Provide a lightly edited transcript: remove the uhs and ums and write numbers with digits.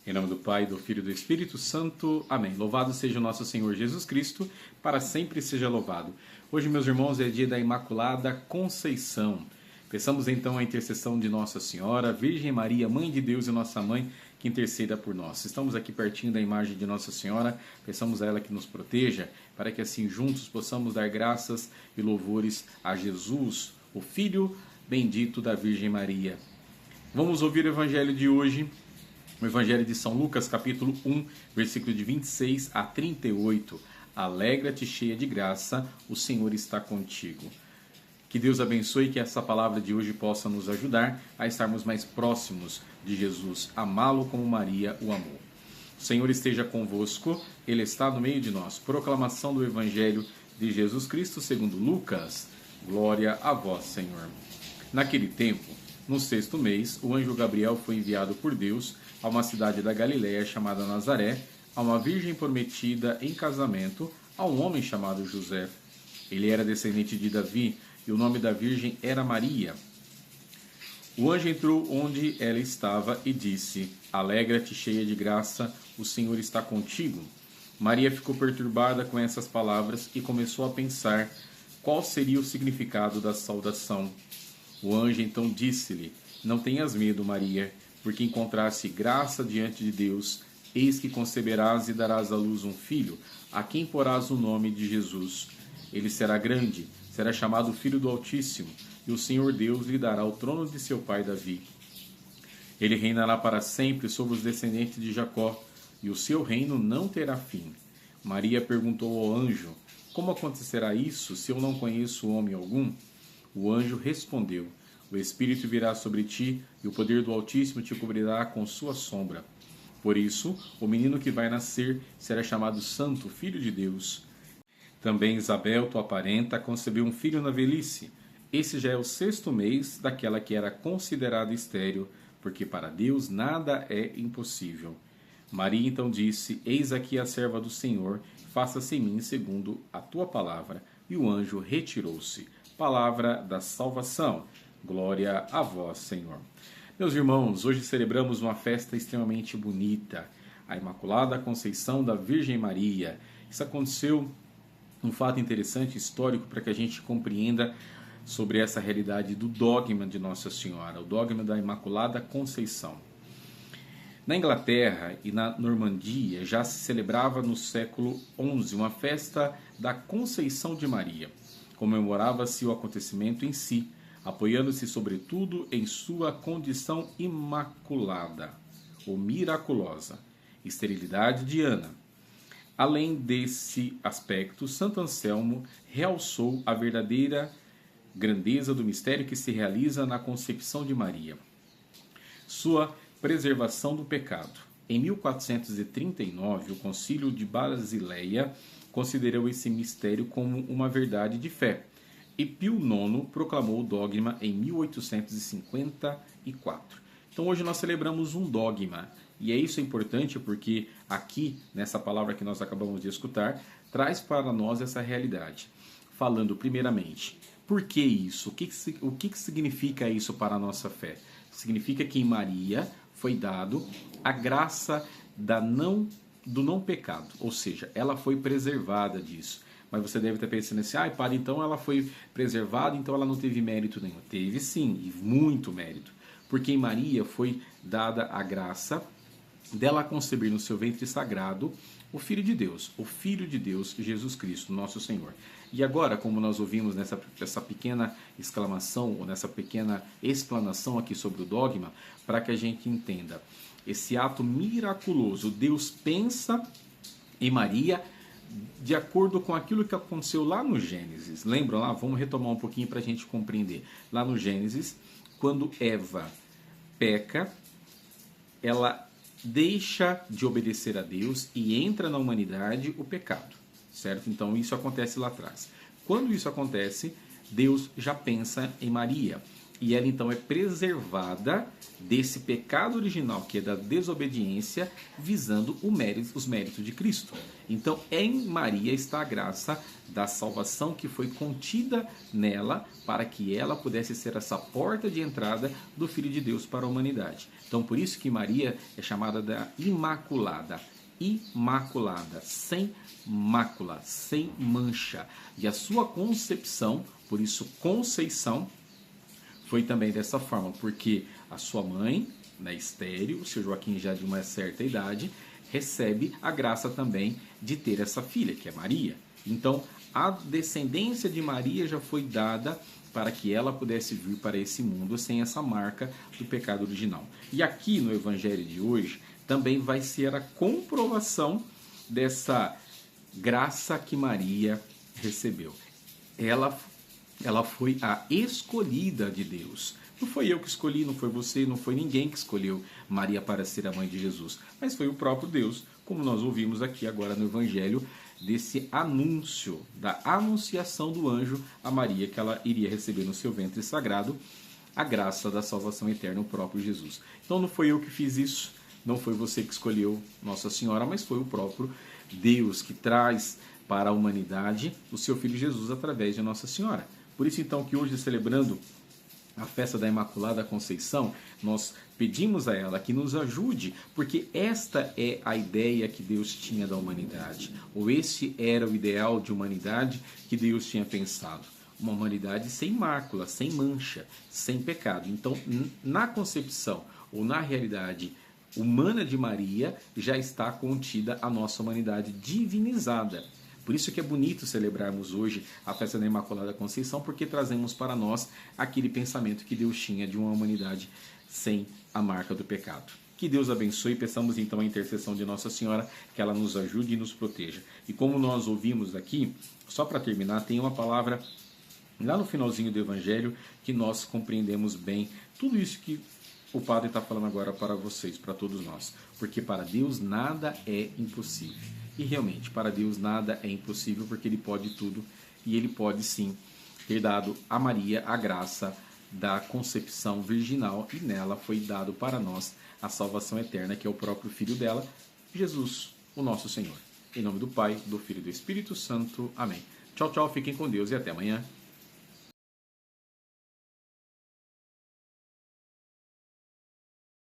Em nome do Pai, do Filho e do Espírito Santo. Amém. Louvado seja o nosso Senhor Jesus Cristo, para sempre seja louvado. Hoje, meus irmãos, é dia da Imaculada Conceição. Peçamos então a intercessão de Nossa Senhora, Virgem Maria, Mãe de Deus e nossa Mãe, que interceda por nós. Estamos aqui pertinho da imagem de Nossa Senhora, peçamos a ela que nos proteja, para que assim juntos possamos dar graças e louvores a Jesus, o Filho bendito da Virgem Maria. Vamos ouvir o Evangelho de hoje. O Evangelho de São Lucas, capítulo 1, versículo de 26 a 38. Alegra-te, cheia de graça, o Senhor está contigo. Que Deus abençoe e que essa palavra de hoje possa nos ajudar a estarmos mais próximos de Jesus, amá-lo como Maria o amou. O Senhor esteja convosco, Ele está no meio de nós. Proclamação do Evangelho de Jesus Cristo segundo Lucas. Glória a vós, Senhor. Naquele tempo, no sexto mês, o anjo Gabriel foi enviado por Deus a uma cidade da Galiléia chamada Nazaré, a uma virgem prometida em casamento a um homem chamado José. Ele era descendente de Davi e o nome da virgem era Maria. O anjo entrou onde ela estava e disse: Alegra-te, cheia de graça, o Senhor está contigo. Maria ficou perturbada com essas palavras e começou a pensar qual seria o significado da saudação. O anjo então disse-lhe: Não tenhas medo, Maria, porque encontraste graça diante de Deus. Eis que conceberás e darás à luz um filho, a quem porás o nome de Jesus. Ele será grande, será chamado Filho do Altíssimo, e o Senhor Deus lhe dará o trono de seu pai Davi. Ele reinará para sempre sobre os descendentes de Jacó, e o seu reino não terá fim. Maria perguntou ao anjo: Como acontecerá isso, se eu não conheço homem algum? O anjo respondeu: O Espírito virá sobre ti, e o poder do Altíssimo te cobrirá com sua sombra. Por isso, o menino que vai nascer será chamado Santo, Filho de Deus. Também Isabel, tua parenta, concebeu um filho na velhice. Esse já é o sexto mês daquela que era considerada estéril, porque para Deus nada é impossível. Maria então disse: Eis aqui a serva do Senhor, faça-se em mim segundo a tua palavra. E o anjo retirou-se. Palavra da salvação. Glória a vós, Senhor. Meus irmãos, hoje celebramos uma festa extremamente bonita, a Imaculada Conceição da Virgem Maria. Isso aconteceu, um fato interessante, histórico, para que a gente compreenda sobre essa realidade do dogma de Nossa Senhora, o dogma da Imaculada Conceição. Na Inglaterra e na Normandia já se celebrava no século XI uma festa da Conceição de Maria. Comemorava-se o acontecimento em si, apoiando-se sobretudo em sua condição imaculada, ou miraculosa, esterilidade de Ana. Além desse aspecto, Santo Anselmo realçou a verdadeira grandeza do mistério que se realiza na concepção de Maria. Sua preservação do pecado. Em 1439, o Concílio de Basileia considerou esse mistério como uma verdade de fé, e Pio IX proclamou o dogma em 1854. Então hoje nós celebramos um dogma, e isso é importante porque aqui, nessa palavra que nós acabamos de escutar, traz para nós essa realidade. Falando primeiramente, por que isso? O que significa isso para a nossa fé? Significa que em Maria foi dado a graça do não pecado, ou seja, ela foi preservada disso. Mas você deve estar pensando assim: padre, então ela foi preservada, então ela não teve mérito nenhum. Teve sim, e muito mérito. Porque em Maria foi dada a graça dela conceber no seu ventre sagrado o Filho de Deus, Jesus Cristo, nosso Senhor. E agora, como nós ouvimos nessa pequena exclamação, ou nessa pequena explanação aqui sobre o dogma, para que a gente entenda esse ato miraculoso, Deus pensa em Maria de acordo com aquilo que aconteceu lá no Gênesis. Lembram lá? Vamos retomar um pouquinho para a gente compreender. Lá no Gênesis, quando Eva peca, ela deixa de obedecer a Deus e entra na humanidade o pecado, certo? Então isso acontece lá atrás. Quando isso acontece, Deus já pensa em Maria. e ela então é preservada desse pecado original, que é da desobediência, visando os méritos de Cristo. Então, em Maria está a graça da salvação que foi contida nela, para que ela pudesse ser essa porta de entrada do Filho de Deus para a humanidade. Então, por isso que Maria é chamada da Imaculada. Imaculada, sem mácula, sem mancha. E a sua concepção, por isso conceição, foi também dessa forma, porque a sua mãe, né, estéril, o seu Joaquim já de uma certa idade, recebe a graça também de ter essa filha, que é Maria. Então, a descendência de Maria já foi dada para que ela pudesse vir para esse mundo sem essa marca do pecado original. E aqui no Evangelho de hoje, também vai ser a comprovação dessa graça que Maria recebeu. Ela foi a escolhida de Deus. Não foi eu que escolhi, não foi você, não foi ninguém que escolheu Maria para ser a mãe de Jesus, mas foi o próprio Deus, como nós ouvimos aqui agora no Evangelho, desse anúncio, da anunciação do anjo a Maria, que ela iria receber no seu ventre sagrado a graça da salvação eterna, o próprio Jesus. Então não foi eu que fiz isso, não foi você que escolheu Nossa Senhora, mas foi o próprio Deus que traz para a humanidade o seu Filho Jesus através de Nossa Senhora. Por isso então que hoje, celebrando a festa da Imaculada Conceição, nós pedimos a ela que nos ajude, porque esta é a ideia que Deus tinha da humanidade, ou esse era o ideal de humanidade que Deus tinha pensado. Uma humanidade sem mácula, sem mancha, sem pecado. Então, na concepção ou na realidade humana de Maria, já está contida a nossa humanidade divinizada. Por isso que é bonito celebrarmos hoje a festa da Imaculada Conceição, porque trazemos para nós aquele pensamento que Deus tinha de uma humanidade sem a marca do pecado. Que Deus abençoe e peçamos então a intercessão de Nossa Senhora, que ela nos ajude e nos proteja. E como nós ouvimos aqui, só para terminar, tem uma palavra lá no finalzinho do Evangelho que nós compreendemos bem tudo isso que o Padre está falando agora para vocês, para todos nós. Porque para Deus nada é impossível. E realmente, para Deus nada é impossível, porque Ele pode tudo e Ele pode sim ter dado a Maria a graça da concepção virginal e nela foi dado para nós a salvação eterna, que é o próprio Filho dela, Jesus, o nosso Senhor. Em nome do Pai, do Filho e do Espírito Santo. Amém. Tchau, tchau, fiquem com Deus e até amanhã.